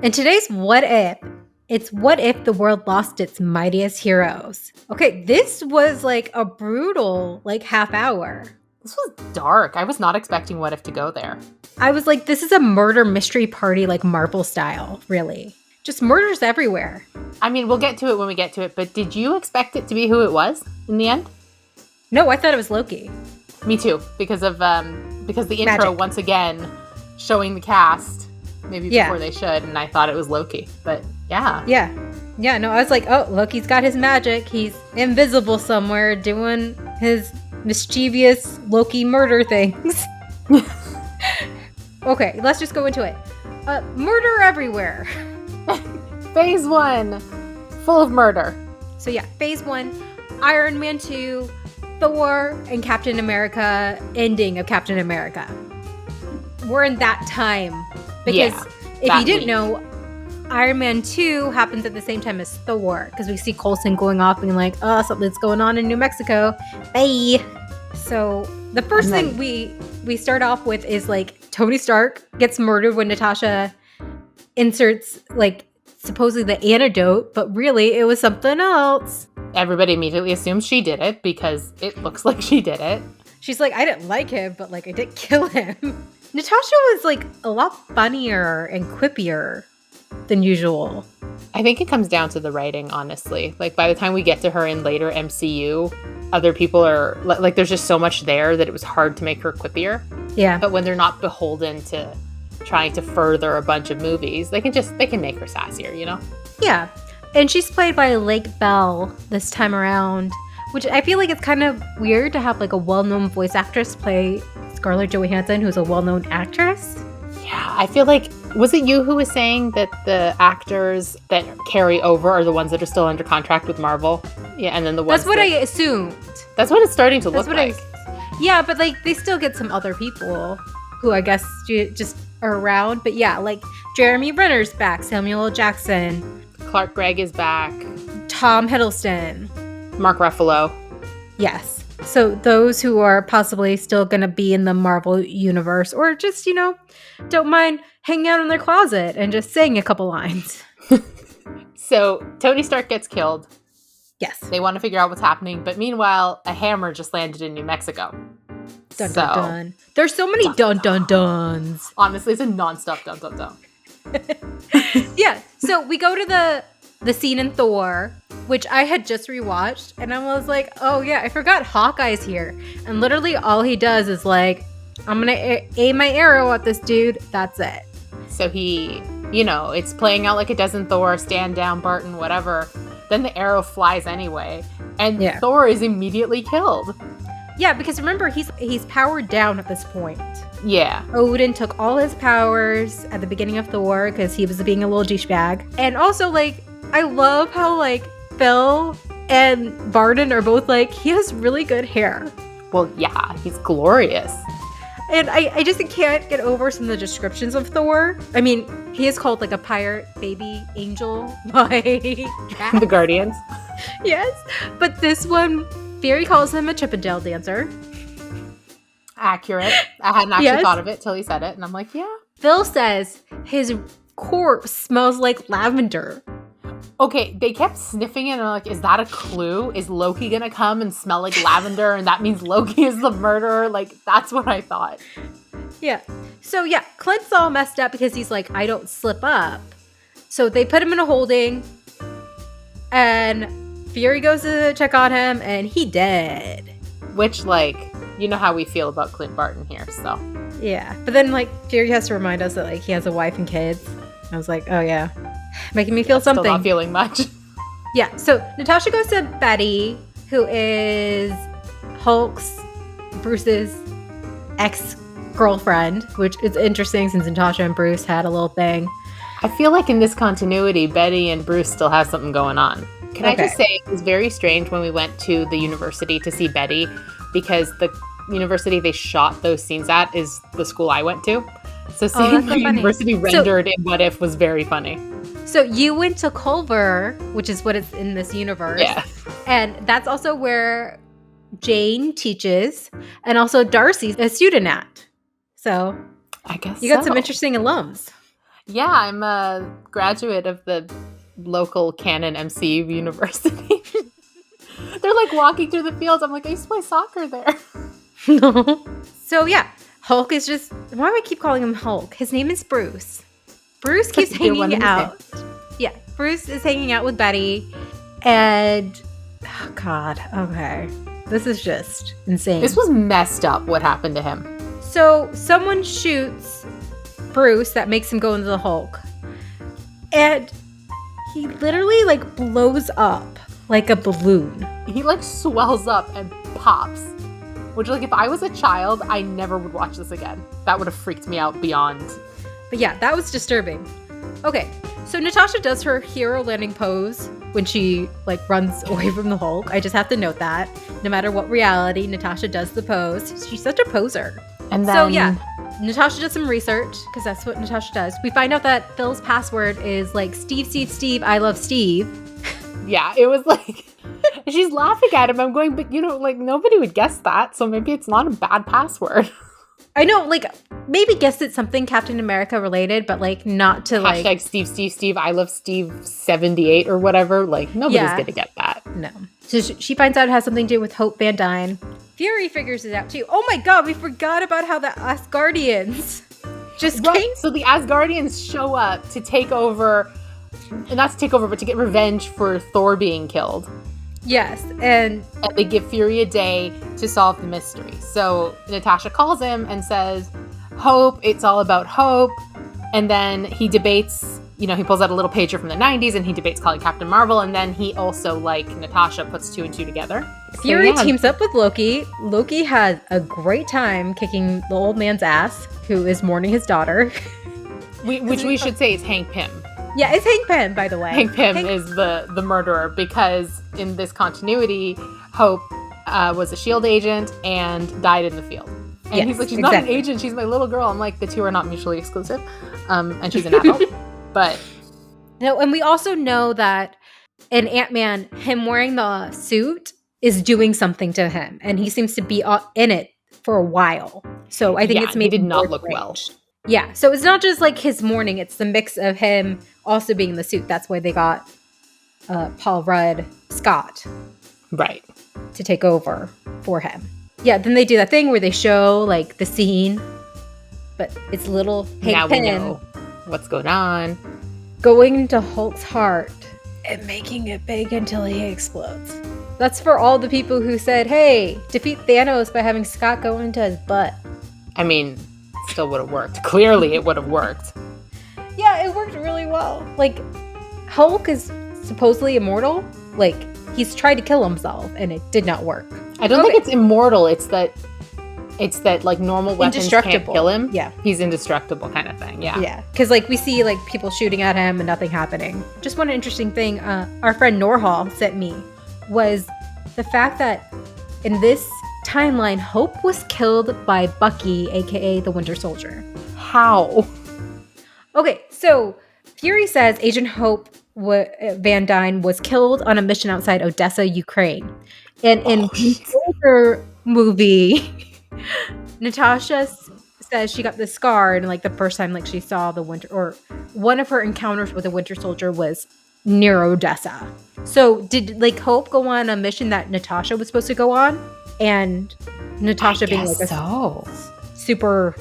And today's What If? It's what if the world lost its mightiest heroes? Okay, this was like a brutal half hour. This was dark. I was not expecting What If to go there. I was like, this is a murder mystery party like Marvel style, really. Just murders everywhere. I mean, we'll get to it when we get to it, but did you expect it to be who it was in the end? No, I thought it was Loki. Me too, because of the intro Magic. once again showing the cast maybe Yeah. before they should, and I thought it was Loki. But yeah. Yeah, no, I was like, oh, Loki's got his magic. He's invisible somewhere doing his mischievous Loki murder things. Okay, let's just go into it. Murder everywhere. Phase 1, full of murder. So yeah, phase 1, Iron Man 2, Thor, and Captain America, ending of Captain America. We're in that time. Because if you didn't know, Iron Man 2 happens at the same time as Thor. Because we see Coulson going off being like, oh, something's going on in New Mexico. Bye. So the first thing we start off with is like Tony Stark gets murdered when Natasha inserts like supposedly the antidote, but really it was something else. Everybody immediately assumes she did it because it looks like she did it. She's like, I didn't like him, but like I did kill him. Natasha was like a lot funnier and quippier than usual. I think it comes down to the writing, honestly. Like by the time we get to her in later MCU, other people are like, there's just so much there that it was hard to make her quippier. Yeah. But when they're not beholden to trying to further a bunch of movies, they can make her sassier, you know? Yeah. And she's played by Lake Bell this time around, which I feel like it's kind of weird to have like a well-known voice actress play Scarlett Johansson, who's a well-known actress. Yeah, I feel like, was it you who was saying that the actors that carry over are the ones that are still under contract with Marvel? Yeah, and then the ones That's what I assumed. That's what it's starting to look like. Yeah, but like they still get some other people who I guess just are around. But yeah, like Jeremy Renner's back, Samuel L. Jackson. Clark Gregg is back. Tom Hiddleston. Mark Ruffalo. Yes. So those who are possibly still going to be in the Marvel universe or just, don't mind hanging out in their closet and just saying a couple lines. So Tony Stark gets killed. Yes. They want to figure out what's happening. But meanwhile, a hammer just landed in New Mexico. Dun, dun, dun. There's so many dun-dun-duns. Honestly, it's a nonstop dun-dun-dun. Yeah. So we go to the scene in Thor, which I had just rewatched, and I was like, oh yeah, I forgot Hawkeye's here. And literally all he does is like, I'm going to aim my arrow at this dude. That's it. So he, it's playing out like it does in Thor, stand down, Barton, whatever. Then the arrow flies anyway, and Thor is immediately killed. Yeah, because remember, he's powered down at this point. Yeah. Odin took all his powers at the beginning of Thor because he was being a little douchebag. And also, like, I love how, like, Phil and Barton are both like, he has really good hair. Well, yeah, he's glorious. And I just can't get over some of the descriptions of Thor. I mean, he is called, like, a pirate baby angel by The Guardians. Yes. But this one, Fury calls him a Chippendale dancer. Accurate. I hadn't actually thought of it till he said it, and I'm like, yeah. Phil says his corpse smells like lavender. Okay, they kept sniffing it, and I'm like, is that a clue? Is Loki gonna come and smell like lavender, and that means Loki is the murderer? Like, that's what I thought. Yeah. So, yeah, Clint's all messed up because he's like, I don't slip up. So they put him in a holding, and Fury goes to check on him, and he dead. Which, like, you know how we feel about Clint Barton here, so. Yeah. But then, like, Fury has to remind us that, like, he has a wife and kids. I was like, oh, yeah. Making me feel something. Still not feeling much. Yeah. So Natasha goes to Betty, who is Bruce's ex-girlfriend, which is interesting since Natasha and Bruce had a little thing. I feel like in this continuity, Betty and Bruce still have something going on. Can I just say, it was very strange when we went to the university to see Betty, because the university they shot those scenes at is the school I went to. So seeing the university rendered in What If was very funny. So you went to Culver, which is what is in this universe. Yeah. And that's also where Jane teaches, and also Darcy's a student at. So I guess you got some interesting alums. Yeah, I'm a graduate of the local canon MCU university. They're like walking through the fields. I'm like, I used to play soccer there. No. So yeah, Hulk is just, why do I keep calling him Hulk? His name is Bruce. Bruce keeps hanging out. Yeah, Bruce is hanging out with Betty, and oh God, okay. This is just insane. This was messed up what happened to him. So someone shoots Bruce that makes him go into the Hulk. And he literally like blows up like a balloon. He like swells up and pops. Which, like, if I was a child, I never would watch this again. That would have freaked me out beyond. But yeah, that was disturbing. Okay, so Natasha does her hero landing pose when she like runs away from the Hulk. I just have to note that no matter what reality, Natasha does the pose. She's such a poser. And then, so yeah, Natasha does some research because that's what Natasha does. We find out that Phil's password is like Steve, I love Steve. Yeah, it was like, she's laughing at him. I'm going, but you know, like nobody would guess that. So maybe it's not a bad password. I know, like maybe guess it's something Captain America related, but like not to like hashtag Steve, I love Steve 78 or whatever. Like nobody's gonna get that. No. So she finds out it has something to do with Hope Van Dyne. Fury figures it out too. Oh my God, we forgot about how the Asgardians just came. So the Asgardians show up to take over, not to take over, but to get revenge for Thor being killed. Yes, and they give Fury a day to solve the mystery. So Natasha calls him and says, Hope, it's all about Hope. And then he debates, you know, he pulls out a little pager from the 90s and he debates calling Captain Marvel. And then he also, like Natasha, puts 2 and 2 together. Fury teams up with Loki. Loki has a great time kicking the old man's ass, who is mourning his daughter. Which we should say is Hank Pym. Yeah, it's Hank Pym, by the way. Hank Pym is the murderer because in this continuity, Hope was a S.H.I.E.L.D. agent and died in the field. And he's like, she's not an agent, she's my little girl. I'm like, the two are not mutually exclusive. And she's an adult. But no, and we also know that in Ant-Man, him wearing the suit is doing something to him. And he seems to be in it for a while. So I think it's made he did not look well. Yeah, so it's not just like his mourning, it's the mix of him also being in the suit. That's why they got Paul Rudd Scott. Right. To take over for him. Yeah, then they do that thing where they show like the scene, but it's little Hank Pym. We know what's going on. Going into Hulk's heart and making it big until he explodes. That's for all the people who said, hey, defeat Thanos by having Scott go into his butt. I mean, still would have worked. Clearly it would have worked. Yeah, it worked really well. Like, Hulk is supposedly immortal. Like, he's tried to kill himself and it did not work. I don't think it's immortal. It's that like normal weapons can't kill him. Yeah. He's indestructible kind of thing. Yeah. Yeah. Because like we see like people shooting at him and nothing happening. Just one interesting thing our friend Norhall sent me was the fact that in this timeline, Hope was killed by Bucky, aka the Winter Soldier. How? Okay, so Fury says Agent Hope Van Dyne was killed on a mission outside Odessa, Ukraine. And in the older movie, Natasha says she got the scar, and like the first time like she saw the Winter, or one of her encounters with the Winter Soldier was near Odessa. So did like Hope go on a mission that Natasha was supposed to go on? And Natasha being like a super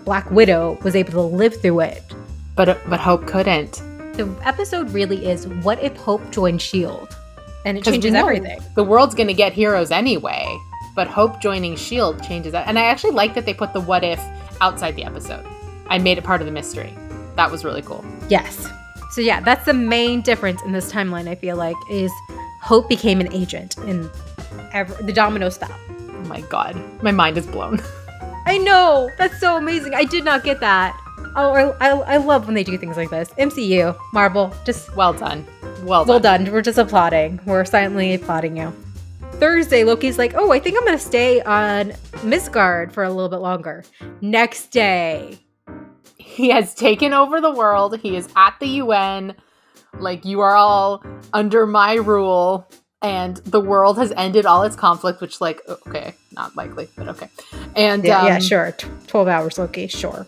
Black Widow was able to live through it. But Hope couldn't. The episode really is, what if Hope joined S.H.I.E.L.D.? And it changes everything. The world's going to get heroes anyway, but Hope joining S.H.I.E.L.D. changes that. And I actually like that they put the what if outside the episode. I made it part of the mystery. That was really cool. Yes. So yeah, that's the main difference in this timeline, I feel like, is Hope became an agent and the dominoes fell. Oh my God. My mind is blown. I know. That's so amazing. I did not get that. Oh, I love when they do things like this. MCU, Marvel, just... Well done. Well done. We're just applauding. We're silently applauding you. Thursday, Loki's like, oh, I think I'm going to stay on Midgard for a little bit longer. Next day. He has taken over the world. He is at the UN. Like, you are all under my rule. And the world has ended all its conflict, which, like, okay, not likely, but okay. And yeah, sure. 12 hours, Loki, sure.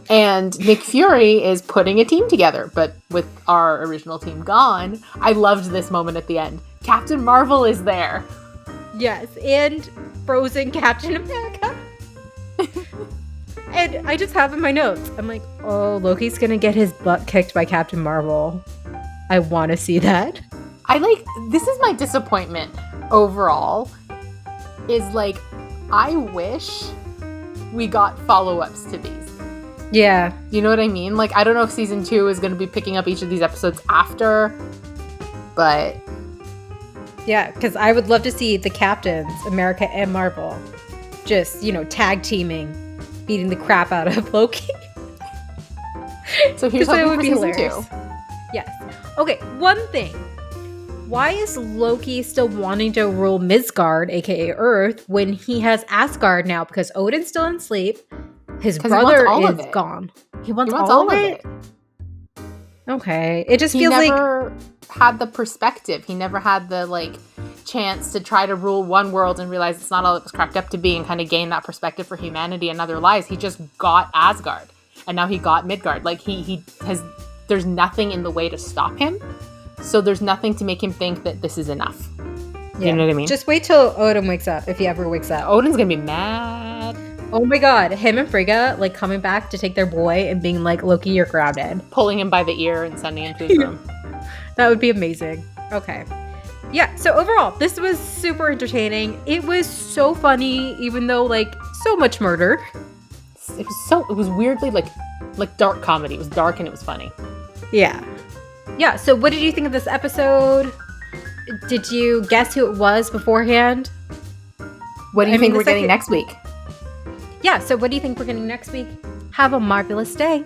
And Nick Fury is putting a team together, but with our original team gone. I loved this moment at the end. Captain Marvel is there. Yes, and frozen Captain America. And I just have in my notes, I'm like, oh, Loki's gonna get his butt kicked by Captain Marvel. I want to see that. This is my disappointment overall, is like, I wish we got follow-ups to these. Yeah. You know what I mean? Like, I don't know if season 2 is going to be picking up each of these episodes after, but... Yeah, because I would love to see the Captains, America and Marvel, just, tag teaming, beating the crap out of Loki. So here's hoping for season 2. Yes. Okay, one thing. Why is Loki still wanting to rule Midgard, aka Earth, when he has Asgard now? Because Odin's still in sleep. His brother is gone. He wants all of it? Okay. It just feels like... He never had the perspective. He never had the, chance to try to rule one world and realize it's not all it was cracked up to be and kind of gain that perspective for humanity and other lives. He just got Asgard. And now he got Midgard. He has... There's nothing in the way to stop him. So there's nothing to make him think that this is enough. Yeah. You know what I mean? Just wait till Odin wakes up, if he ever wakes up. Odin's gonna be mad. Oh my god, him and Frigga, coming back to take their boy and being like, Loki, you're grounded. Pulling him by the ear and sending him to his room. That would be amazing. Okay. Yeah, so overall, this was super entertaining. It was so funny, even though, so much murder. It was weirdly, dark comedy. It was dark and it was funny. Yeah. Yeah, so what did you think of this episode? Did you guess who it was beforehand? What do you think we're getting next week? Yeah, so what do you think we're getting next week? Have a marvelous day.